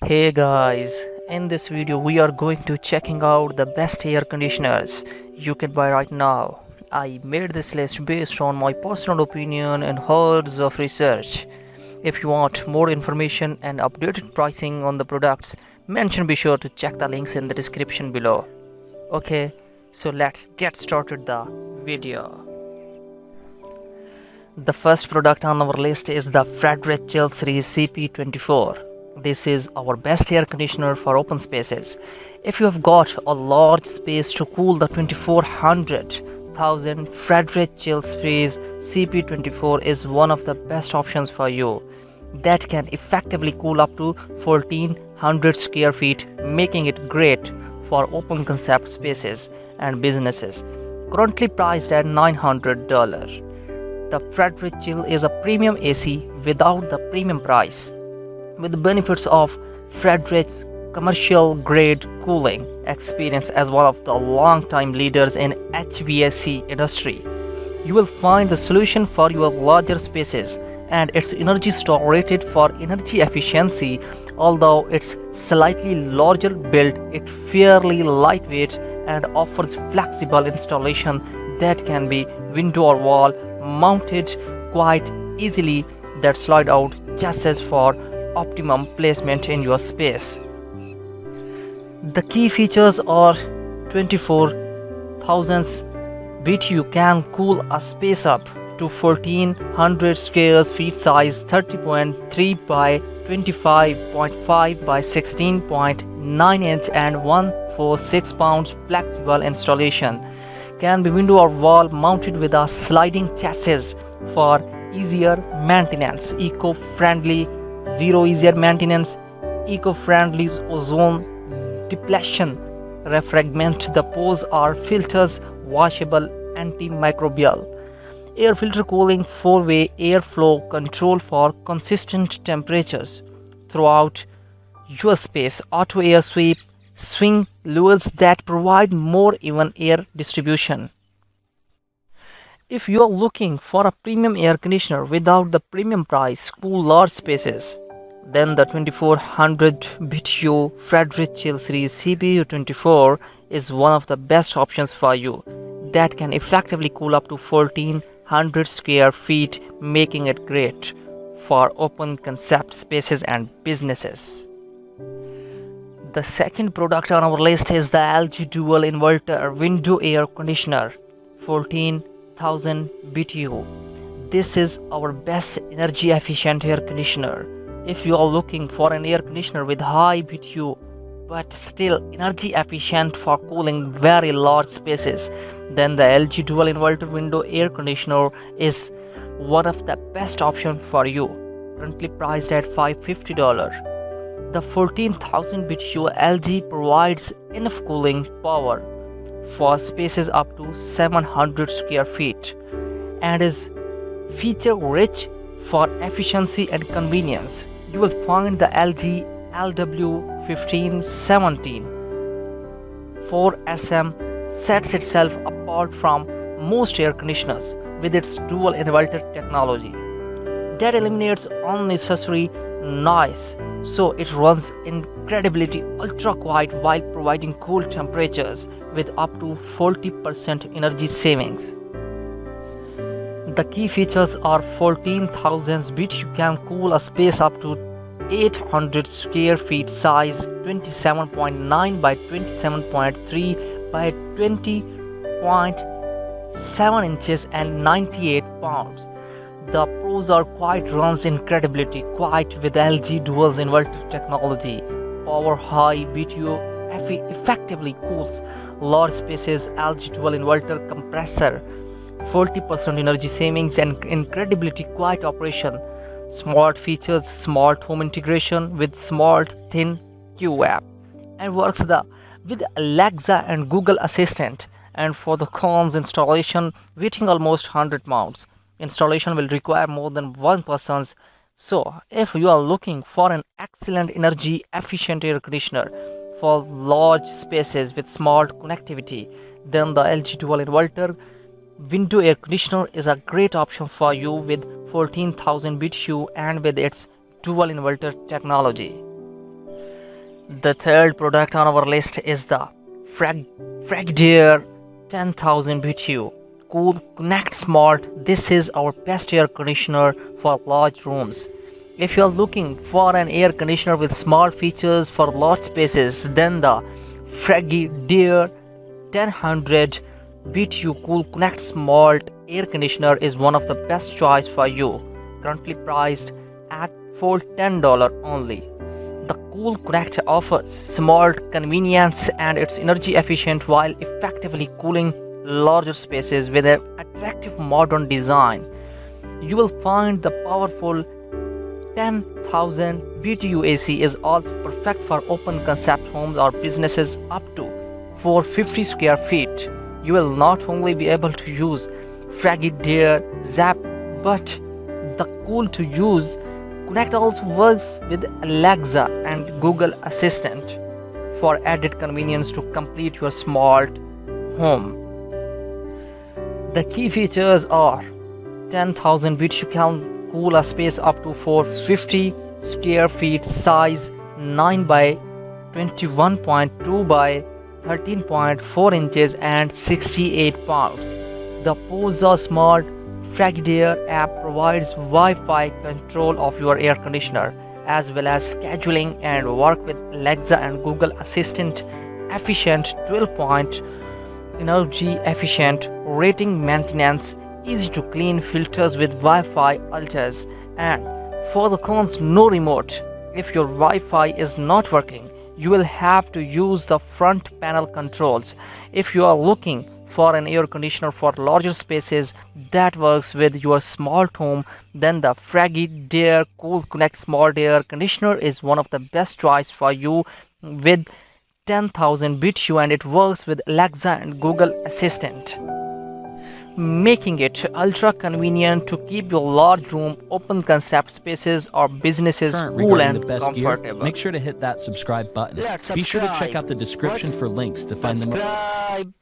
Hey guys, in this video we are going to checking out the best air conditioners you can buy right now. I made this list based on my personal opinion and hordes of research. If you want more information and updated pricing on the products mentioned, be sure to check the links in the description below. Okay, so let's get started the video. The first product on our list is the Friedrich Chill Series CP24. This is our best air conditioner for open spaces. If you have got a large space to cool, the 2400,000 Friedrich Chill Series CP24 is one of the best options for you. That can effectively cool up to 1400 square feet, making it great for open concept spaces and businesses. Currently priced at $900. The Friedrich Chill is a premium AC without the premium price, with the benefits of Friedrich's commercial grade cooling experience as one of the long-time leaders in HVAC industry. You will find the solution for your larger spaces, and its energy store rated for energy efficiency. Although it's slightly larger build, it fairly lightweight and offers flexible installation that can be window or wall mounted quite easily, that slide out chassis for optimum placement in your space. The key features are 24,000 BTU can cool a space up to 1400 square feet size, 30.3 by 25.5 by 16.9 inch and 146 pounds. Flexible installation, can be window or wall mounted with a sliding chassis for easier maintenance. Eco-friendly, eco-friendly ozone depletion, refragment the pores are filters, washable, antimicrobial, air filter cooling, 4-way airflow control for consistent temperatures throughout your space, auto air sweep, swing levers that provide more even air distribution. If you are looking for a premium air conditioner without the premium price, cool large spaces, then the 2400 BTU Friedrich Chill Series CP24 is one of the best options for you. That can effectively cool up to 1400 square feet, making it great for open concept spaces and businesses. The second product on our list is the LG Dual Inverter Window Air Conditioner, 14,000 BTU. This is our best energy efficient air conditioner. If you are looking for an air conditioner with high BTU but still energy efficient for cooling very large spaces, then the LG Dual Inverter Window Air Conditioner is one of the best options for you. Currently priced at $550. The 14,000 BTU LG provides enough cooling power for spaces up to 700 square feet and is feature rich for efficiency and convenience. You will find the LG LW1517 4SM sets itself apart from most air conditioners with its dual inverter technology that eliminates unnecessary noise, so it runs incredibly ultra quiet while providing cool temperatures with up to 40% energy savings. The key features are 14,000 BTU can cool a space up to 800 square feet size, 27.9 by 27.3 by 20.7 inches and 98 pounds. The pros are quiet, runs incredibly quiet with LG Dual Inverter technology. Power high BTU effectively cools large spaces. LG Dual Inverter compressor, 40% energy savings and incredibly quiet operation. Smart features, smart home integration with smart thin Q app, and works with Alexa and Google Assistant. And for the cons, installation waiting almost 100 months. Installation will require more than one person's. So if you are looking for an excellent energy efficient air conditioner for large spaces with smart connectivity, then the LG Dual Inverter Window Air Conditioner is a great option for you with 14,000 BTU and with its dual inverter technology. The third product on our list is the Frigidaire 10,000 BTU Cool Connect Smart. This is our best air conditioner for large rooms. If you are looking for an air conditioner with smart features for large spaces, then the Frigidaire 1000 BTU Cool Connect Smart air conditioner is one of the best choice for you. Currently priced at $410 only. The Cool Connect offers smart convenience and it's energy efficient while effectively cooling larger spaces with an attractive modern design. You will find the powerful 10,000 BTU AC is also perfect for open concept homes or businesses up to 450 square feet. You will not only be able to use Frigidaire Zap, but the cool to use Connect also works with Alexa and Google Assistant for added convenience to complete your smart home. The key features are 10,000 BTU can cool a space up to 450 square feet, size 9 by 21.2 by 13.4 inches and 68 pounds. The Posa Smart Frigidaire app provides Wi-Fi control of your air conditioner as well as scheduling and work with Alexa and Google Assistant. Efficient 12-point energy efficient rating, maintenance easy to clean, filters with Wi-Fi alters, and for the cons, no remote. If your Wi-Fi is not working, you will have to use the front panel controls. If you are looking for an air conditioner for larger spaces that works with your smart home, then the Frigidaire Cool Connect Smart air conditioner is one of the best choice for you with 10,000 BTU and it works with Alexa and Google Assistant, making it ultra convenient to keep your large room, open concept spaces or businesses cool and comfortable. Gear, make sure to hit that subscribe button. Be sure to check out the description for links to find them.